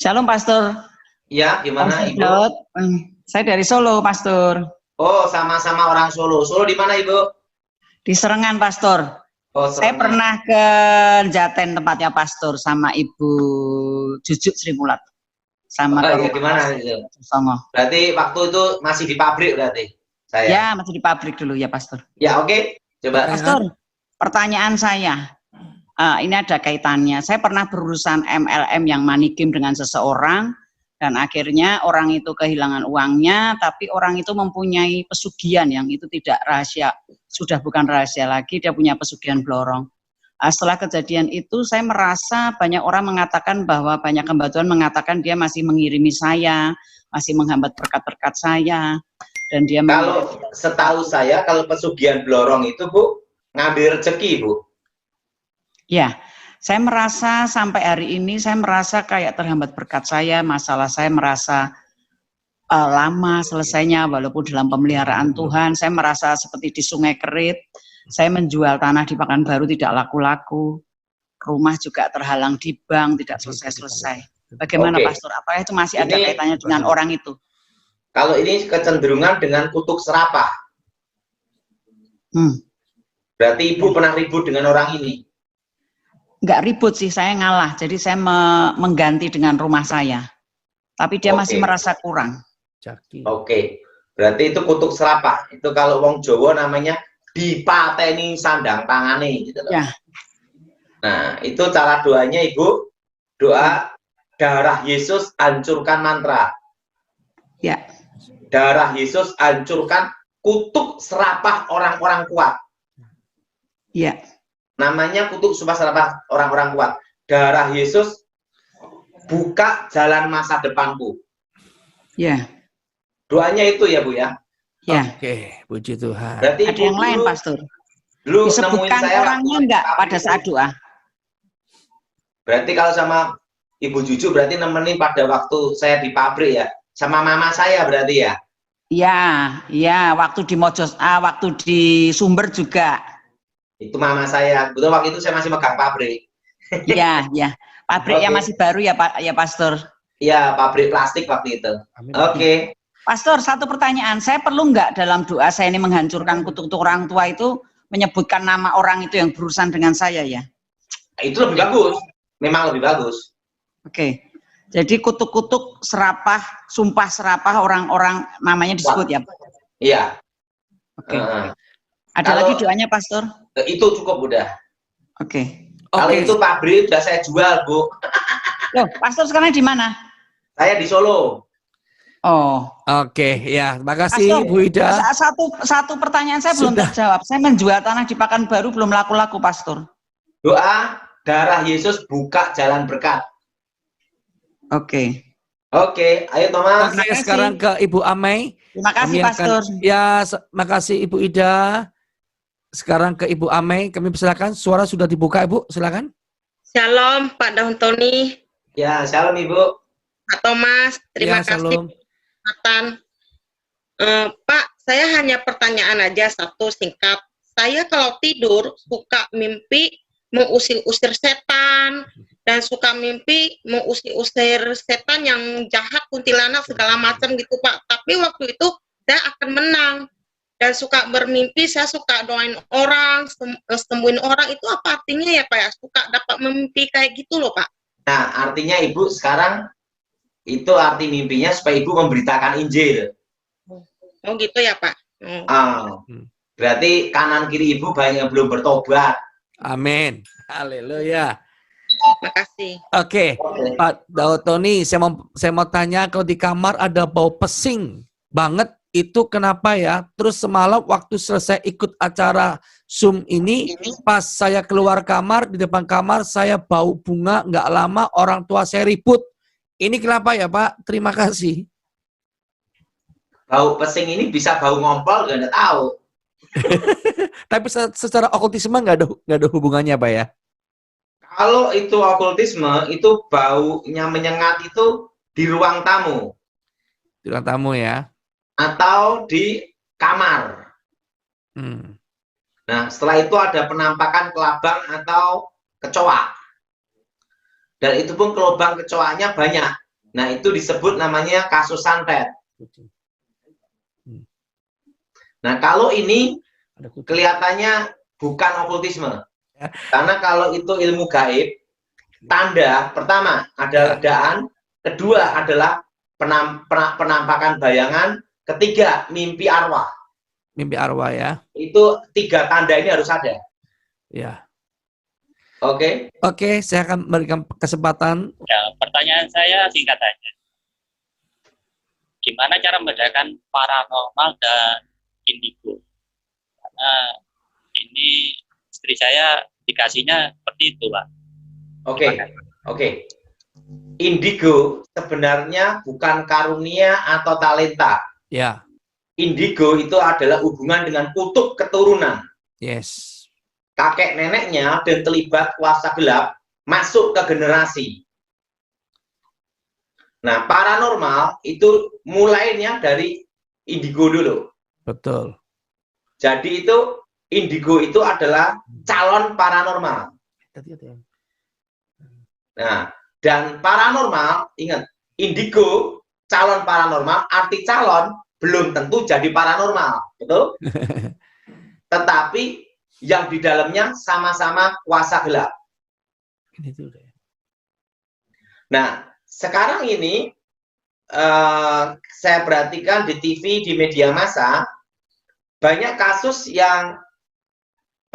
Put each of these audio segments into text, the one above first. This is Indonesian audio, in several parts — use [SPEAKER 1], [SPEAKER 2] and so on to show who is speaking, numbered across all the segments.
[SPEAKER 1] Shalom, Pastor.
[SPEAKER 2] Ya, gimana
[SPEAKER 1] Pastor
[SPEAKER 2] Ibu?
[SPEAKER 1] Daud. Saya dari Solo, Pastor.
[SPEAKER 2] Oh, sama-sama orang Solo. Solo di mana, Ibu?
[SPEAKER 1] Di Serengan, Pastor.
[SPEAKER 2] Oh,
[SPEAKER 1] Saya
[SPEAKER 2] Serengan.
[SPEAKER 1] pernah ke Jaten tempatnya Pastor sama Ibu Jujuk Sri Mulat. Sama
[SPEAKER 2] Oh,
[SPEAKER 1] ke
[SPEAKER 2] iya,
[SPEAKER 1] rumah
[SPEAKER 2] gimana
[SPEAKER 1] Pastor
[SPEAKER 2] itu?
[SPEAKER 1] Songo.
[SPEAKER 2] Berarti waktu itu masih di pabrik berarti saya.
[SPEAKER 1] Ya, masih di pabrik dulu ya, Pastor.
[SPEAKER 2] Ya, oke. Coba.
[SPEAKER 1] Pastor, pertanyaan saya. Ini ada kaitannya. Saya pernah berurusan MLM yang money game dengan seseorang, dan akhirnya orang itu kehilangan uangnya, tapi orang itu mempunyai pesugihan yang itu tidak rahasia, sudah bukan rahasia lagi, dia punya pesugihan blorong. Setelah kejadian itu saya merasa banyak orang mengatakan bahwa banyak hamba Tuhan mengatakan dia masih mengirimi saya, masih menghambat berkat-berkat saya, dan dia
[SPEAKER 2] Kalau setahu saya, kalau pesugihan blorong itu, Bu, ngambil rezeki, Bu.
[SPEAKER 1] Ya, saya merasa sampai hari ini saya merasa kayak terhambat berkat saya, masalah saya merasa lama selesainya walaupun dalam pemeliharaan Tuhan. Saya merasa seperti di Sungai Kerit, saya menjual tanah di Pekanbaru tidak laku-laku, rumah juga terhalang di bank, tidak selesai-selesai. Bagaimana
[SPEAKER 2] Oke.
[SPEAKER 1] Pastor? Apakah itu masih ada
[SPEAKER 2] Ini-
[SPEAKER 1] kaitannya dengan orang itu?
[SPEAKER 2] Kalau ini kecenderungan dengan kutuk serapah. Berarti Ibu pernah ribut dengan orang ini?
[SPEAKER 1] Enggak ribut sih, saya ngalah, jadi saya mengganti dengan rumah saya. Tapi dia masih
[SPEAKER 2] Oke.
[SPEAKER 1] merasa kurang.
[SPEAKER 2] Oke. Berarti itu kutuk serapah. Itu kalau wong Jawa namanya dipateni sandang tangane gitu loh.
[SPEAKER 1] Ya.
[SPEAKER 2] Nah, itu cara doanya Ibu. Doa darah Yesus hancurkan mantra.
[SPEAKER 1] Ya.
[SPEAKER 2] Darah Yesus hancurkan kutuk serapah orang-orang kuat.
[SPEAKER 1] Ya.
[SPEAKER 2] Namanya kutuk serapah orang-orang kuat. Darah Yesus buka jalan masa depanku.
[SPEAKER 1] Ya.
[SPEAKER 2] Doanya itu ya, Bu ya.
[SPEAKER 1] Ya.
[SPEAKER 3] Oke, puji Tuhan.
[SPEAKER 2] Berarti
[SPEAKER 1] Ada
[SPEAKER 2] Ibu
[SPEAKER 1] yang lain, Pastor?
[SPEAKER 2] dulu nemuin
[SPEAKER 1] Disebutkan
[SPEAKER 2] saya
[SPEAKER 1] orangnya enggak pada saat doa?
[SPEAKER 2] Berarti kalau sama Ibu Juju berarti nemenin pada waktu saya di pabrik ya. Sama mama saya berarti ya.
[SPEAKER 1] Iya, iya, waktu di waktu di Sumber juga.
[SPEAKER 2] Itu mama saya. Betul, waktu itu saya masih megang pabrik.
[SPEAKER 1] Iya, iya. Pabriknya
[SPEAKER 2] Oke.
[SPEAKER 1] masih baru ya, Pak, ya Pastor.
[SPEAKER 2] Iya, pabrik plastik waktu itu. Oke.
[SPEAKER 1] Pastor, satu pertanyaan. Saya perlu nggak dalam doa saya ini menghancurkan kutuk orang tua itu menyebutkan nama orang itu yang berurusan dengan saya ya?
[SPEAKER 2] Itu lebih bagus. Memang lebih bagus.
[SPEAKER 1] Oke. Jadi kutuk-kutuk serapah, sumpah serapah orang-orang namanya disebut ya?
[SPEAKER 2] Iya.
[SPEAKER 1] Oke. Ada lagi doanya, Pastor?
[SPEAKER 2] Itu cukup udah.
[SPEAKER 1] Oke.
[SPEAKER 2] Kalau itu pabrik udah saya jual, Bu.
[SPEAKER 1] Loh, Pastor sekarang di mana?
[SPEAKER 2] Saya di Solo.
[SPEAKER 1] Oh.
[SPEAKER 3] Oke, ya, makasih
[SPEAKER 1] Pastor,
[SPEAKER 3] Bu Ida.
[SPEAKER 1] Satu pertanyaan saya belum terjawab. Saya menjual tanah di Pekanbaru belum laku-laku, Pastor.
[SPEAKER 2] Doa darah Yesus buka jalan berkat.
[SPEAKER 1] Oke.
[SPEAKER 2] Oke, ayo Thomas.
[SPEAKER 3] Oke, sekarang ke Ibu Amai.
[SPEAKER 1] Terima kasih, Pastor.
[SPEAKER 3] Makasih Ibu Ida. Sekarang ke Ibu Amai, kami persilakan. Suara sudah dibuka, Ibu, silakan.
[SPEAKER 4] Shalom, Pak Daun Tony.
[SPEAKER 2] Ya, shalom Ibu.
[SPEAKER 4] Pak Thomas, terima kasih.
[SPEAKER 3] Shalom.
[SPEAKER 4] Pak, saya hanya pertanyaan aja satu singkat. Saya kalau tidur suka mimpi mengusir-usir setan dan suka mimpi mengusir-usir setan yang jahat, kuntilanak segala macam gitu, Pak. Tapi waktu itu saya akan menang dan suka bermimpi, saya suka doain orang, sembuhin orang. Itu apa artinya ya, Pak? Ya? Suka dapat mimpi kayak gitu loh, Pak.
[SPEAKER 2] Nah, artinya Ibu sekarang itu arti mimpinya supaya Ibu memberitakan Injil.
[SPEAKER 4] Oh gitu ya, Pak.
[SPEAKER 2] Berarti kanan kiri Ibu banyak yang belum bertobat.
[SPEAKER 3] Amin. Haleluya.
[SPEAKER 4] Makasih.
[SPEAKER 3] Oke, Pak Daud Tony, saya mau tanya, kalau di kamar ada bau pesing banget, itu kenapa ya? Terus semalam waktu selesai ikut acara Zoom ini, pas saya keluar kamar, di depan kamar saya bau bunga, nggak lama orang tua saya ribut. Ini kenapa ya Pak? Terima kasih.
[SPEAKER 2] Bau pesing ini bisa bau ngompol, nggak tahu.
[SPEAKER 3] Tapi secara okultisme nggak ada hubungannya Pak ya?
[SPEAKER 2] Kalau itu okultisme, itu baunya menyengat itu di ruang tamu.
[SPEAKER 3] Di ruang tamu ya?
[SPEAKER 2] Atau di kamar. Nah, setelah itu ada penampakan kelabang atau kecoa. Dan itu pun kelubang kecoanya banyak. Nah, itu disebut namanya kasus santet. Nah, kalau ini kelihatannya bukan okultisme. Karena kalau itu ilmu gaib, tanda pertama ada ledaan, kedua adalah penampakan bayangan, ketiga mimpi arwah.
[SPEAKER 3] Mimpi arwah ya.
[SPEAKER 2] Itu 3 tanda ini harus ada.
[SPEAKER 3] Ya.
[SPEAKER 2] Oke.
[SPEAKER 3] Oke, saya akan memberikan kesempatan.
[SPEAKER 5] Ya, pertanyaan saya singkat saja. Gimana cara membedakan paranormal dan indigo? Karena ini istri saya dikasihnya seperti itu, Pak.
[SPEAKER 2] Oke. Indigo sebenarnya bukan karunia atau talenta.
[SPEAKER 3] Ya.
[SPEAKER 2] Indigo itu adalah hubungan dengan kutub keturunan.
[SPEAKER 3] Yes.
[SPEAKER 2] Kakek neneknya dan terlibat kuasa gelap masuk ke generasi. Nah, paranormal itu mulainya dari indigo dulu.
[SPEAKER 3] Betul.
[SPEAKER 2] Jadi itu indigo itu adalah calon paranormal. Nah, dan paranormal, ingat, indigo calon paranormal, arti calon belum tentu jadi paranormal, betul? Tetapi yang di dalamnya sama-sama kuasa gelap. Nah, sekarang ini saya perhatikan di TV, di media massa, banyak kasus yang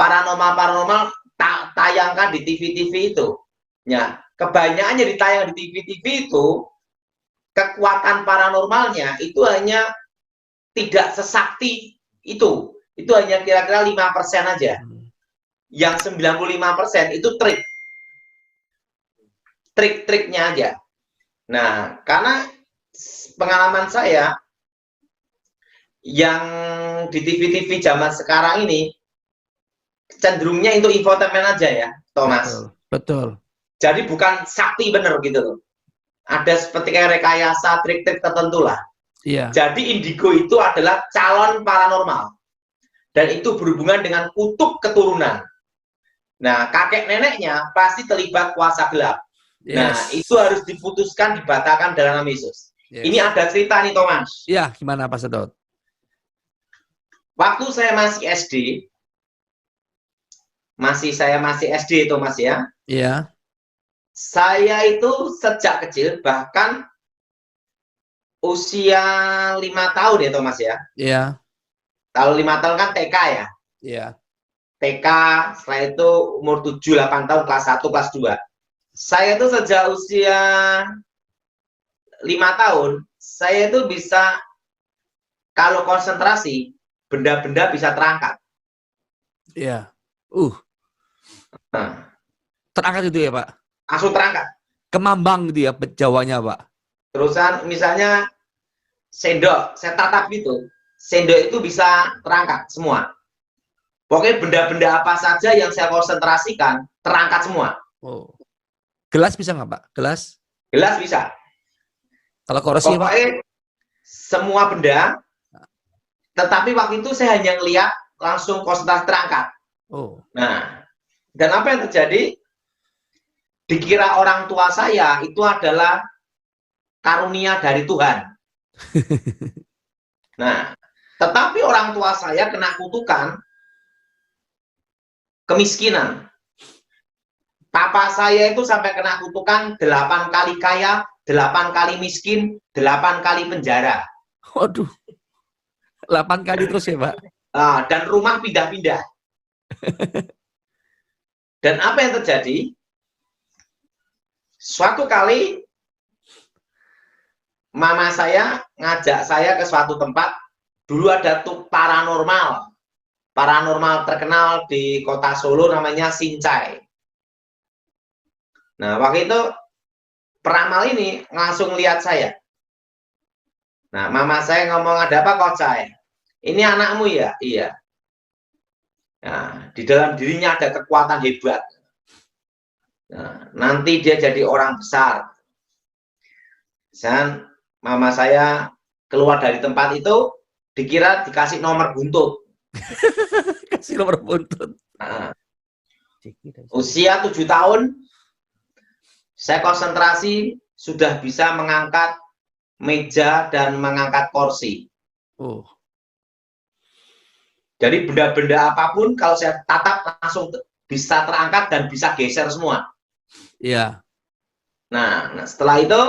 [SPEAKER 2] paranormal tayangkan di TV-TV itu. Ya, kebanyakannya ditayang di TV-TV itu, kekuatan paranormalnya itu hanya tidak sesakti itu. Itu hanya kira-kira 5% aja. Yang 95% itu trik-triknya aja. Nah, karena pengalaman saya yang di TV-TV zaman sekarang ini cenderungnya itu infotainment aja ya, Thomas.
[SPEAKER 3] Betul.
[SPEAKER 2] Jadi bukan sakti bener gitu loh. Ada seperti kayak rekayasa, trik-trik tertentu lah.
[SPEAKER 3] Iya.
[SPEAKER 2] Jadi indigo itu adalah calon paranormal. Dan itu berhubungan dengan kutub keturunan. Nah, kakek neneknya pasti terlibat kuasa gelap.
[SPEAKER 3] Yes.
[SPEAKER 2] Nah, itu harus diputuskan, dibatalkan dalam nama Yesus.
[SPEAKER 3] Yes.
[SPEAKER 2] Ini ada cerita nih, Thomas.
[SPEAKER 3] Iya, gimana Pak Sedot?
[SPEAKER 2] Waktu saya masih SD, saya masih SD itu, Mas ya.
[SPEAKER 3] Iya.
[SPEAKER 2] Saya itu sejak kecil, bahkan usia 5 tahun ya, Thomas ya.
[SPEAKER 3] Iya.
[SPEAKER 2] Kalau 5 tahun kan TK ya.
[SPEAKER 3] Iya.
[SPEAKER 2] TK, setelah itu umur 7-8 tahun, kelas 1, kelas 2. Saya itu sejak usia 5 tahun, saya itu bisa, kalau konsentrasi, benda-benda bisa terangkat.
[SPEAKER 3] Iya.
[SPEAKER 2] Nah,
[SPEAKER 3] Terangkat itu ya, Pak?
[SPEAKER 2] langsung terangkat.
[SPEAKER 3] Kemambang gitu ya, Jawanya, Pak?
[SPEAKER 2] Terusan, misalnya, sendok, saya tatap gitu. Sendok itu bisa terangkat semua. Pokoknya benda-benda apa saja yang saya konsentrasikan, terangkat semua.
[SPEAKER 3] Oh. Gelas bisa nggak, Pak? Gelas?
[SPEAKER 2] Gelas bisa.
[SPEAKER 3] Kalau kursi, Pak?
[SPEAKER 2] Pokoknya semua benda, tetapi waktu itu saya hanya ngelihat langsung konsentrasi terangkat.
[SPEAKER 3] Oh.
[SPEAKER 2] Nah, dan apa yang terjadi? Dikira orang tua saya itu adalah karunia dari Tuhan. Nah, tetapi orang tua saya kena kutukan kemiskinan. Papa saya itu sampai kena kutukan 8 kali kaya, 8 kali miskin, 8 kali penjara.
[SPEAKER 3] Waduh. 8 kali terus ya, Pak?
[SPEAKER 2] Dan rumah pindah-pindah. Dan apa yang terjadi? Suatu kali mama saya ngajak saya ke suatu tempat. Dulu ada tuh paranormal terkenal di kota Solo, namanya Sincai. Nah, waktu itu peramal ini langsung lihat saya. Nah, mama saya ngomong, ada apa Kocai? Ini anakmu ya? Iya. Nah, di dalam dirinya ada kekuatan hebat. Nah, nanti dia jadi orang besar. Dan mama saya keluar dari tempat itu, dikira dikasih nomor buntut.
[SPEAKER 3] Kasih nomor buntut.
[SPEAKER 2] Nah, usia 7 tahun, saya konsentrasi, sudah bisa mengangkat meja dan mengangkat kursi.
[SPEAKER 3] Oh,
[SPEAKER 2] Jadi benda-benda apapun kalau saya tatap langsung bisa terangkat dan bisa geser semua.
[SPEAKER 3] iya.
[SPEAKER 2] Nah, setelah itu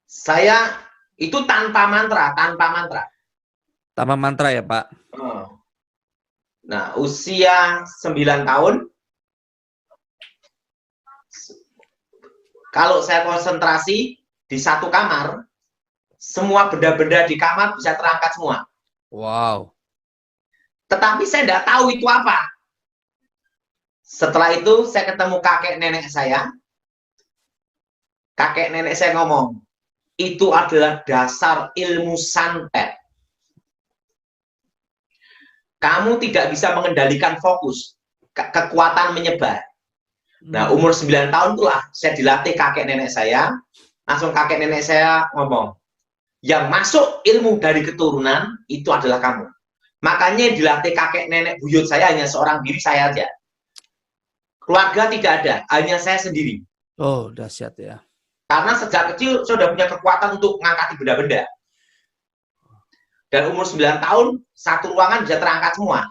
[SPEAKER 2] saya itu tanpa mantra,
[SPEAKER 3] Tambah mantra ya, Pak.
[SPEAKER 2] Nah, usia 9 tahun, kalau saya konsentrasi di satu kamar, semua benda-benda di kamar bisa terangkat semua.
[SPEAKER 3] Wow.
[SPEAKER 2] Tetapi saya tidak tahu itu apa. Setelah itu saya ketemu kakek nenek saya. Kakek nenek saya ngomong, itu adalah dasar ilmu santet. Kamu tidak bisa mengendalikan fokus, kekuatan menyebar. Nah, umur 9 tahun itulah saya dilatih kakek nenek saya. Langsung kakek nenek saya ngomong, yang masuk ilmu dari keturunan itu adalah kamu. Makanya dilatih kakek nenek buyut saya hanya seorang diri, saya aja. Keluarga tidak ada, hanya saya sendiri.
[SPEAKER 3] Oh, dahsyat ya.
[SPEAKER 2] Karena sejak kecil saya sudah punya kekuatan untuk mengangkati benda-benda. Dan umur 9 tahun, satu ruangan bisa terangkat semua.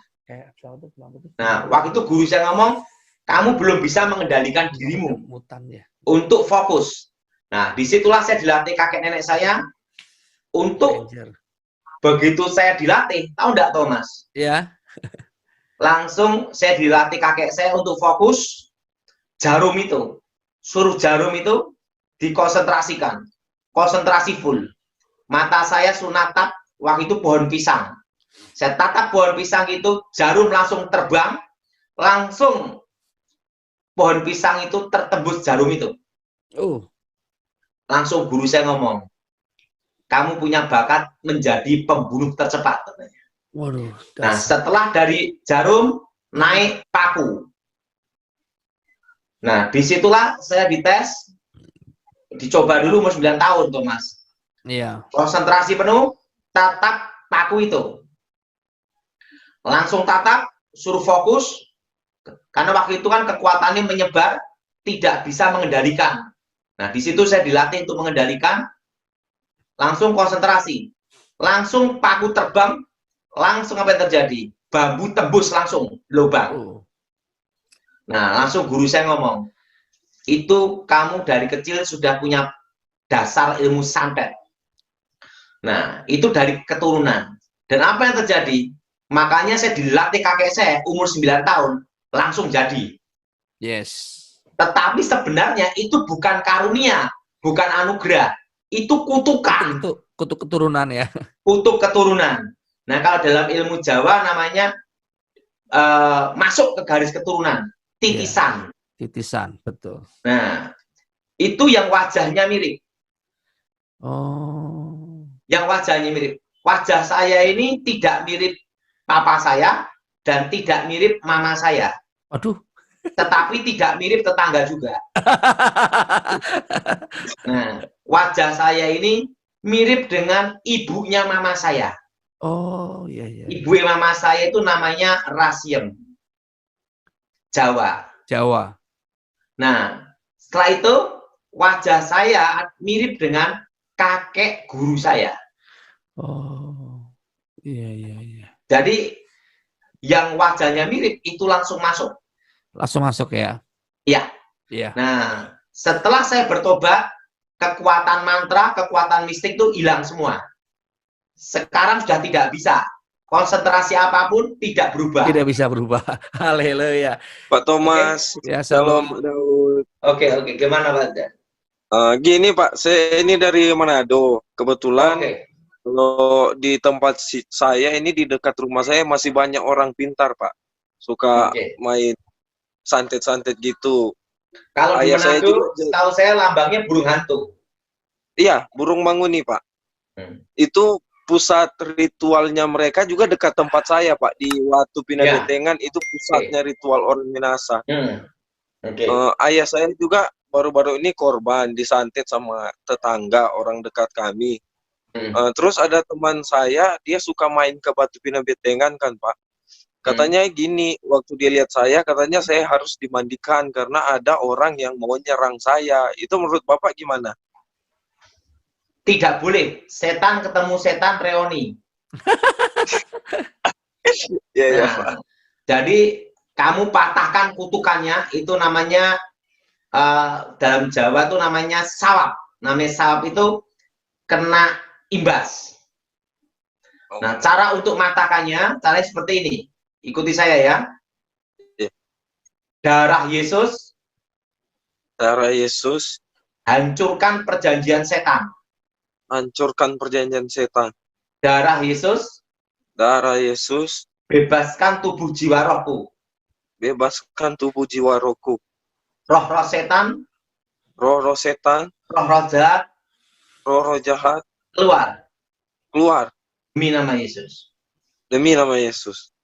[SPEAKER 2] Nah, waktu itu guru saya ngomong, kamu belum bisa mengendalikan dirimu untuk fokus. Nah, disitulah saya dilatih kakek nenek saya untuk begitu saya dilatih, tahu enggak Thomas?
[SPEAKER 3] Iya.
[SPEAKER 2] Langsung saya dilatih kakek saya untuk fokus jarum itu. Suruh jarum itu dikonsentrasikan. Konsentrasi full. Mata saya sunatap waktu itu pohon pisang. Saya tatap pohon pisang itu, jarum langsung terbang, langsung pohon pisang itu tertembus jarum itu. Langsung guru saya ngomong, kamu punya bakat menjadi pembunuh tercepat.
[SPEAKER 3] Waduh.
[SPEAKER 2] Nah, setelah dari jarum naik paku. Nah, disitulah saya dites, dicoba dulu umur 9 tahun, Thomas.
[SPEAKER 3] Iya.
[SPEAKER 2] Konsentrasi penuh, tatap paku itu. Langsung tatap, suruh fokus, karena waktu itu kan kekuatannya menyebar, tidak bisa mengendalikan. Nah, di situ saya dilatih untuk mengendalikan, langsung konsentrasi, langsung paku terbang, langsung apa yang terjadi? Bambu tembus langsung lubang. Nah, langsung guru saya ngomong, itu kamu dari kecil sudah punya dasar ilmu santet. Nah, itu dari keturunan. Dan apa yang terjadi? Makanya saya dilatih kakek saya umur 9 tahun, langsung jadi.
[SPEAKER 3] Yes.
[SPEAKER 2] Tetapi sebenarnya itu bukan karunia, bukan anugerah. Itu kutukan.
[SPEAKER 3] Itu kutuk keturunan ya.
[SPEAKER 2] Kutuk keturunan. Nah, kalau dalam ilmu Jawa namanya masuk ke garis keturunan. Titisan.
[SPEAKER 3] Ya, titisan, betul.
[SPEAKER 2] Nah, itu yang wajahnya mirip.
[SPEAKER 3] Oh.
[SPEAKER 2] Yang wajahnya mirip. Wajah saya ini tidak mirip papa saya dan tidak mirip mama saya.
[SPEAKER 3] Aduh.
[SPEAKER 2] Tetapi tidak mirip tetangga juga. Nah, wajah saya ini mirip dengan ibunya mama saya.
[SPEAKER 3] Oh, iya, iya.
[SPEAKER 2] Ibu mama saya itu namanya Rasiem. Jawa.
[SPEAKER 3] Jawa.
[SPEAKER 2] Nah, setelah itu wajah saya mirip dengan kakek guru saya.
[SPEAKER 3] Oh, iya, iya, iya.
[SPEAKER 2] Jadi yang wajahnya mirip itu langsung masuk.
[SPEAKER 3] Langsung masuk ya?
[SPEAKER 2] Iya.
[SPEAKER 3] Iya.
[SPEAKER 2] Nah, setelah saya bertobat, kekuatan mantra, kekuatan mistik itu hilang semua. Sekarang sudah tidak bisa. Konsentrasi apapun tidak berubah.
[SPEAKER 3] Tidak bisa berubah. Haleluya.
[SPEAKER 6] Pak Thomas,
[SPEAKER 3] Ya,
[SPEAKER 6] Shalom Daud.
[SPEAKER 2] Oke. Gimana Pak?
[SPEAKER 6] Gini Pak, saya ini dari Manado. Kebetulan kalau di tempat saya ini di dekat rumah saya masih banyak orang pintar Pak. Suka main santet-santet gitu.
[SPEAKER 2] Kalau di
[SPEAKER 6] Ayah saya
[SPEAKER 2] Manado,
[SPEAKER 6] juga,
[SPEAKER 2] setahu saya lambangnya burung hantu.
[SPEAKER 6] Iya, burung manguni Pak. Itu pusat ritualnya mereka juga dekat tempat saya Pak, di Watu Pinabetengan. Itu pusatnya ritual orang Minasa. Ayah saya juga baru-baru ini korban disantet sama tetangga orang dekat kami. Terus ada teman saya, dia suka main ke Batu Pinabetengan kan Pak. Katanya gini, waktu dia lihat saya, katanya saya harus dimandikan karena ada orang yang mau nyerang saya. Itu menurut Bapak gimana?
[SPEAKER 2] Tidak boleh. Setan ketemu setan reoni.
[SPEAKER 6] Ya, ya,
[SPEAKER 2] Nah,
[SPEAKER 6] Pak.
[SPEAKER 2] jadi kamu patahkan kutukannya, itu namanya dalam Jawa itu namanya sawap. Namanya sawap itu kena imbas. Nah, cara untuk matahkannya, caranya seperti ini. Ikuti saya ya.
[SPEAKER 6] Ya.
[SPEAKER 2] Darah Yesus.
[SPEAKER 6] Darah Yesus.
[SPEAKER 2] Hancurkan perjanjian setan.
[SPEAKER 6] Hancurkan perjanjian setan.
[SPEAKER 2] Darah Yesus.
[SPEAKER 6] Darah Yesus.
[SPEAKER 2] Bebaskan tubuh jiwa rohku.
[SPEAKER 6] Bebaskan tubuh jiwa rohku.
[SPEAKER 2] Roh-roh setan.
[SPEAKER 6] Roh-roh setan.
[SPEAKER 2] Roh-roh jahat.
[SPEAKER 6] Roh-roh jahat.
[SPEAKER 2] Keluar.
[SPEAKER 6] Keluar.
[SPEAKER 2] Demi nama Yesus.
[SPEAKER 6] Demi nama Yesus.